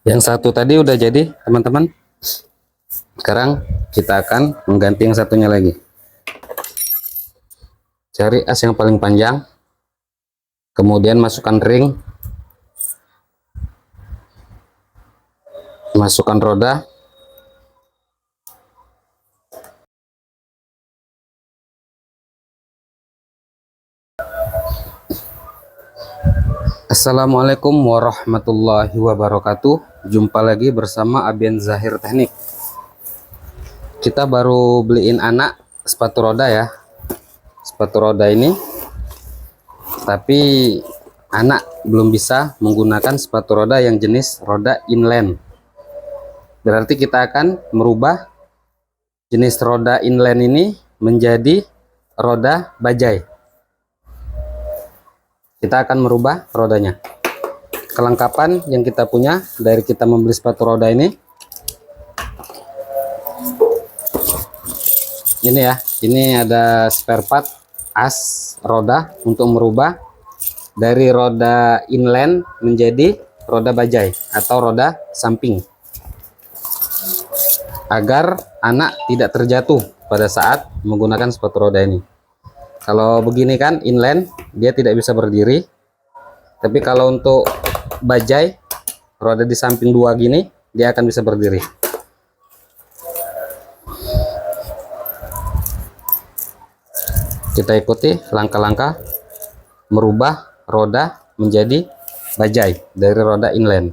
Yang satu tadi udah jadi, teman-teman. Sekarang kita akan mengganti yang satunya lagi. Cari as yang paling panjang, kemudian masukkan ring, masukkan roda, Assalamualaikum warahmatullahi wabarakatuh. Jumpa lagi bersama Abian Zahir Teknik. Kita baru beliin anak sepatu roda ya. Sepatu roda ini, tapi anak belum bisa menggunakan sepatu roda yang jenis roda inline. Berarti kita akan merubah jenis roda inline ini menjadi roda bajai. Kita akan merubah rodanya. Kelengkapan yang kita punya dari kita membeli sepatu roda ini ya, ini ada spare part as roda untuk merubah dari roda inline menjadi roda bajai atau roda samping, agar anak tidak terjatuh pada saat menggunakan sepatu roda ini. Kalau begini kan inline, dia tidak bisa berdiri, tapi kalau untuk bajai, roda di samping dua gini, dia akan bisa berdiri. Kita ikuti langkah-langkah merubah roda menjadi bajai dari roda inline.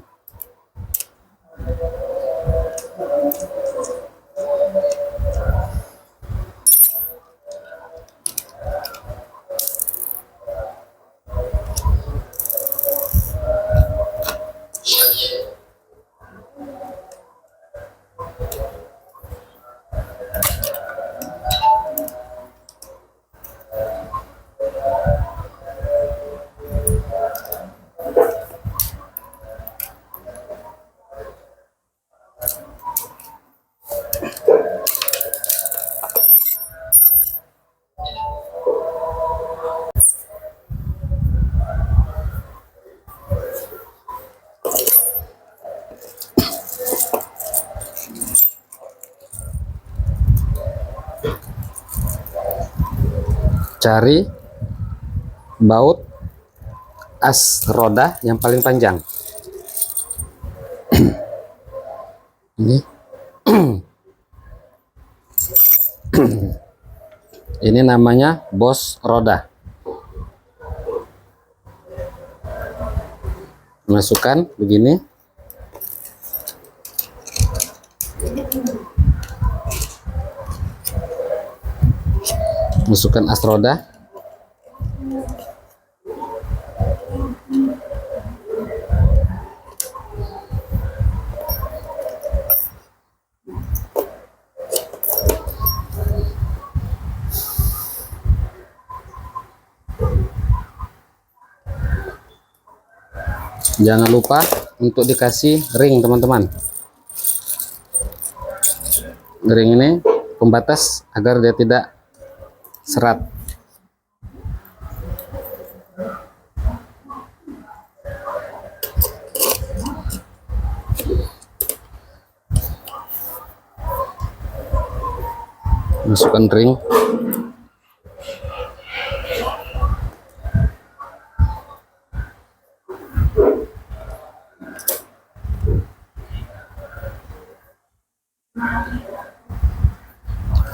Cari baut as roda yang paling panjang. Ini ini namanya bos roda. Masukkan begini. Masukkan as roda. Jangan lupa untuk dikasih ring, teman-teman. Ring ini pembatas agar dia tidak serat. Masukkan ring.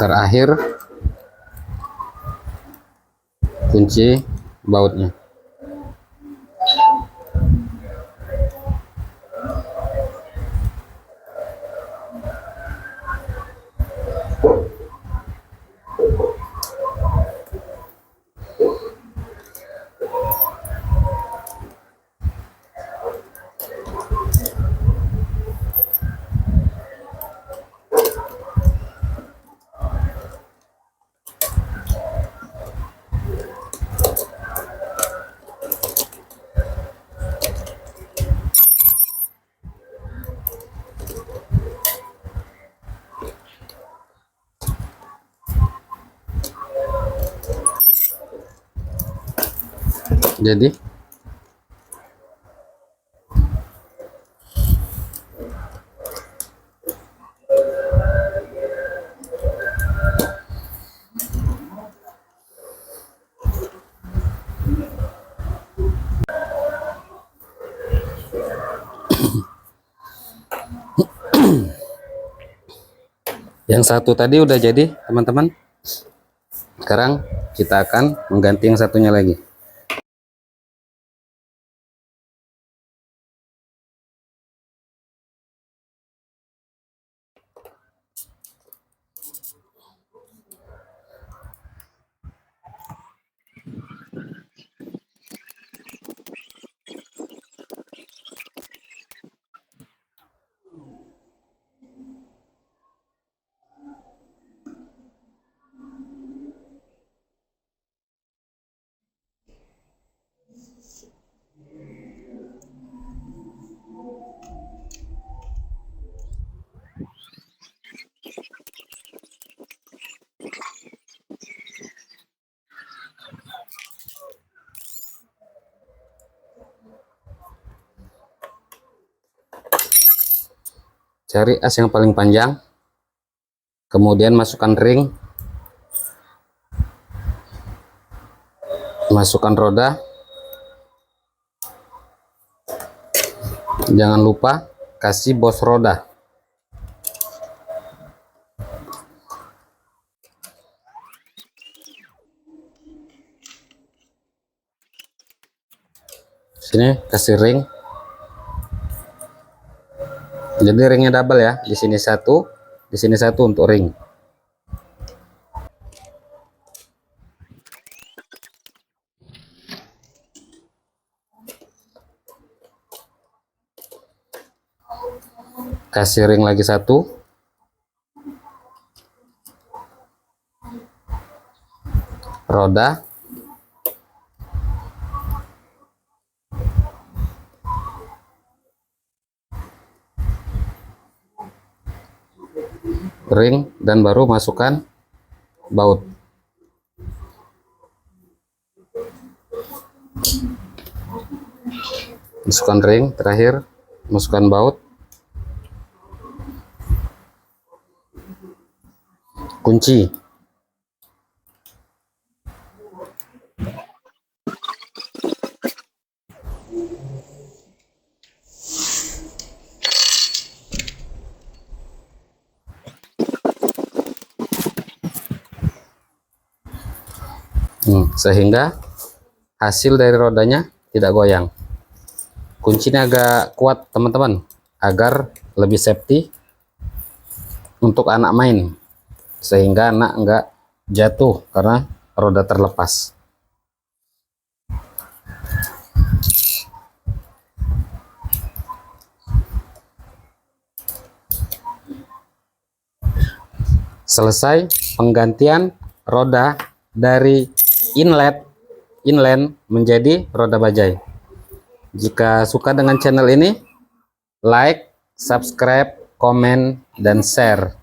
Terakhir kunci bautnya. Jadi Yang satu tadi udah jadi teman-teman. Sekarang kita akan mengganti yang satunya lagi. Cari as yang paling panjang, kemudian masukkan ring, masukkan roda, jangan lupa kasih bos roda. Sini kasih ring, jadi ringnya double ya, di sini satu, di sini satu untuk ring. Kasih ring lagi satu, roda, ring, dan baru masukkan baut. Masukkan ring, terakhir masukkan baut, kunci. Sehingga hasil dari rodanya tidak goyang. Kuncinya agak kuat teman-teman, agar lebih safety untuk anak main, sehingga anak enggak jatuh karena roda terlepas. Selesai penggantian roda dari inline menjadi roda bajai. Jika suka dengan channel ini, like, subscribe, komen, dan share.